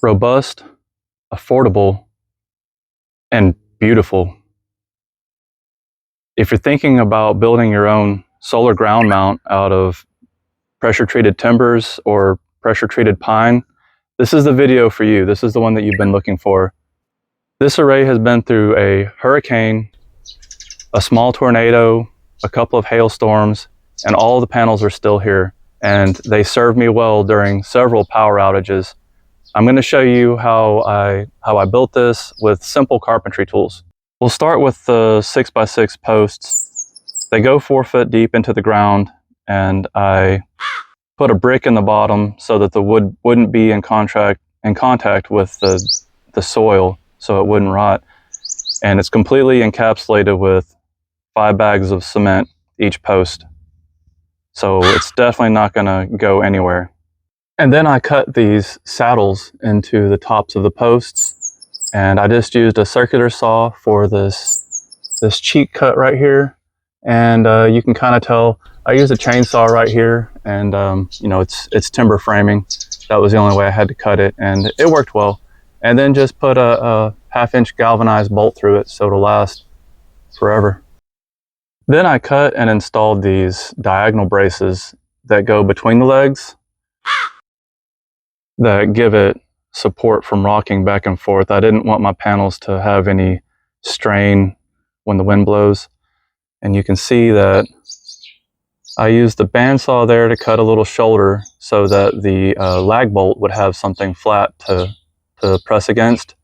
robust, affordable, and beautiful. If you're thinking about building your own solar ground mount out of pressure treated timbers or pressure treated pine, this is the video for you. This is the one that you've been looking for. This array has been through a hurricane, a small tornado, a couple of hailstorms, and all the panels are still here. And they served me well during several power outages. I'm going to show you how I built this with simple carpentry tools. We'll start with the 6x6 posts. They go 4 foot deep into the ground, and I put a brick in the bottom so that the wood wouldn't be in contact with the soil, so it wouldn't rot. And it's completely encapsulated with 5 bags of cement each post. So it's definitely not going to go anywhere. And then I cut these saddles into the tops of the posts, and I just used a circular saw for this cheek cut right here. And you can kind of tell I used a chainsaw right here, and you know, it's timber framing. That was the only way I had to cut it, and it worked well. And then just put a 1/2-inch galvanized bolt through it so it'll last forever. Then I cut and installed these diagonal braces that go between the legs that give it support from rocking back and forth. I didn't want my panels to have any strain when the wind blows. And you can see that I used the bandsaw there to cut a little shoulder so that the lag bolt would have something flat to press against.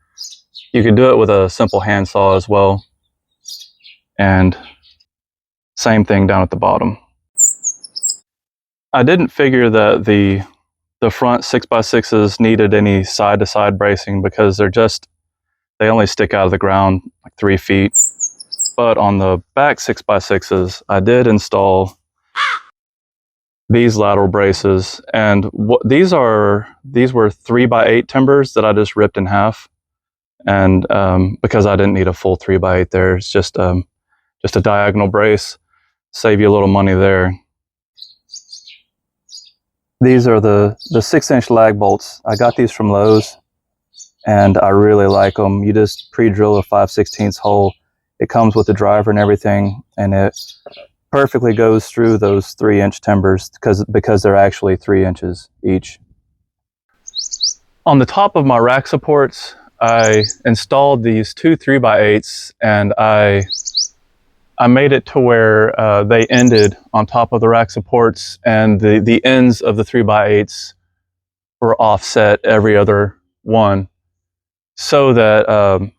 You could do it with a simple handsaw as well. And same thing down at the bottom. I didn't figure that the front 6x6s needed any side-to-side bracing because they only stick out of the ground like 3 feet. But on the back 6x6s, I did install these lateral braces, and these were 3x8 timbers that I just ripped in half. And because I didn't need a full 3x8 there, it's just a diagonal brace. Save you a little money there. These are the 6-inch lag bolts. I got these from Lowe's, and I really like them. You just pre-drill a 5/16 hole. It comes with the driver and everything, and it perfectly goes through those 3-inch timbers because they're actually 3 inches each. On the top of my rack supports, I installed these 2 3x8s, and I made it to where they ended on top of the rack supports, and the ends of the 3x8s were offset every other one, so that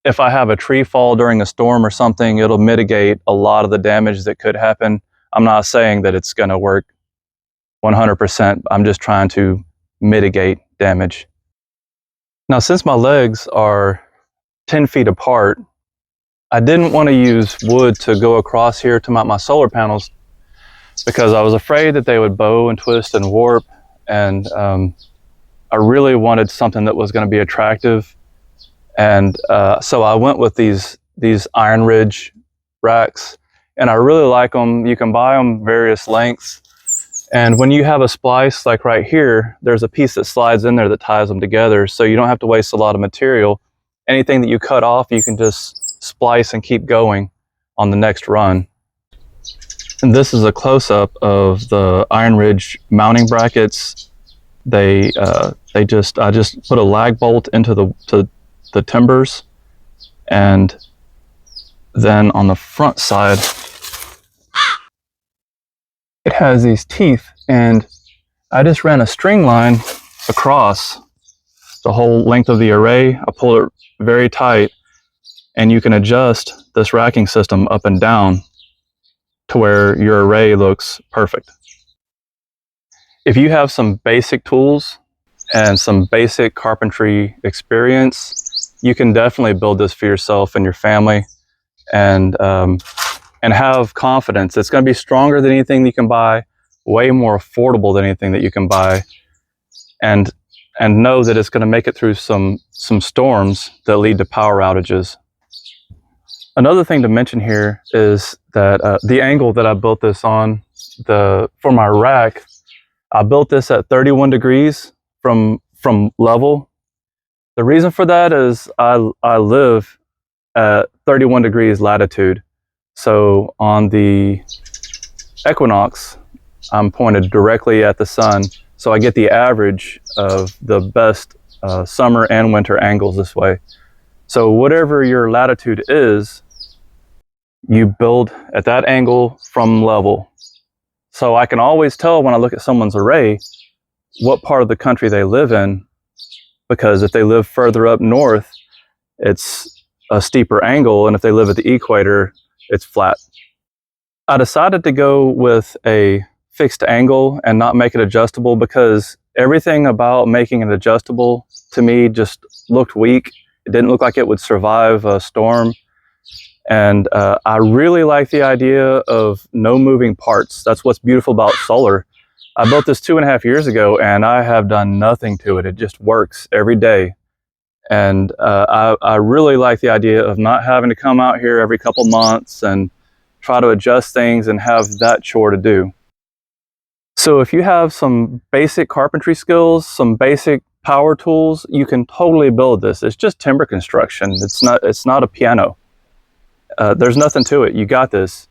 if I have a tree fall during a storm or something, it'll mitigate a lot of the damage that could happen. I'm not saying that it's going to work 100%. I'm just trying to mitigate damage. Now, since my legs are 10 feet apart, I didn't want to use wood to go across here to mount my solar panels because I was afraid that they would bow and twist and warp, and I really wanted something that was going to be attractive. And so I went with these Iron Ridge racks, and I really like them. You can buy them various lengths, and when you have a splice like right here, there's a piece that slides in there that ties them together, so you don't have to waste a lot of material. Anything that you cut off, you can just splice and keep going on the next run. And this is a close-up of the Iron Ridge mounting brackets. I just put a lag bolt into the timbers, and then on the front side it has these teeth, and I just ran a string line across the whole length of the array. I pulled it very tight, and you can adjust this racking system up and down to where your array looks perfect. If you have some basic tools and some basic carpentry experience, you can definitely build this for yourself and your family, and have confidence. It's going to be stronger than anything that you can buy, way more affordable than anything that you can buy, and know that it's going to make it through some storms that lead to power outages. Another thing to mention here is that the angle that I built this on, for my rack, I built this at 31 degrees from from level. The reason for that is I live at 31 degrees latitude. So on the Equinox, I'm pointed directly at the sun. So I get the average of the best summer and winter angles this way. So whatever your latitude is, you build at that angle from level. So I can always tell when I look at someone's array what part of the country they live in, because if they live further up north, it's a steeper angle, and if they live at the equator, it's flat. I decided to go with a fixed angle and not make it adjustable because everything about making it adjustable to me just looked weak. It didn't look like it would survive a storm. And I really like the idea of no moving parts. That's what's beautiful about solar. I built this 2.5 years ago and I have done nothing to it. It just works every day. And I really like the idea of not having to come out here every couple months and try to adjust things and have that chore to do. So if you have some basic carpentry skills, some basic power tools, you can totally build this. It's just timber construction. It's not a piano. There's nothing to it. You got this.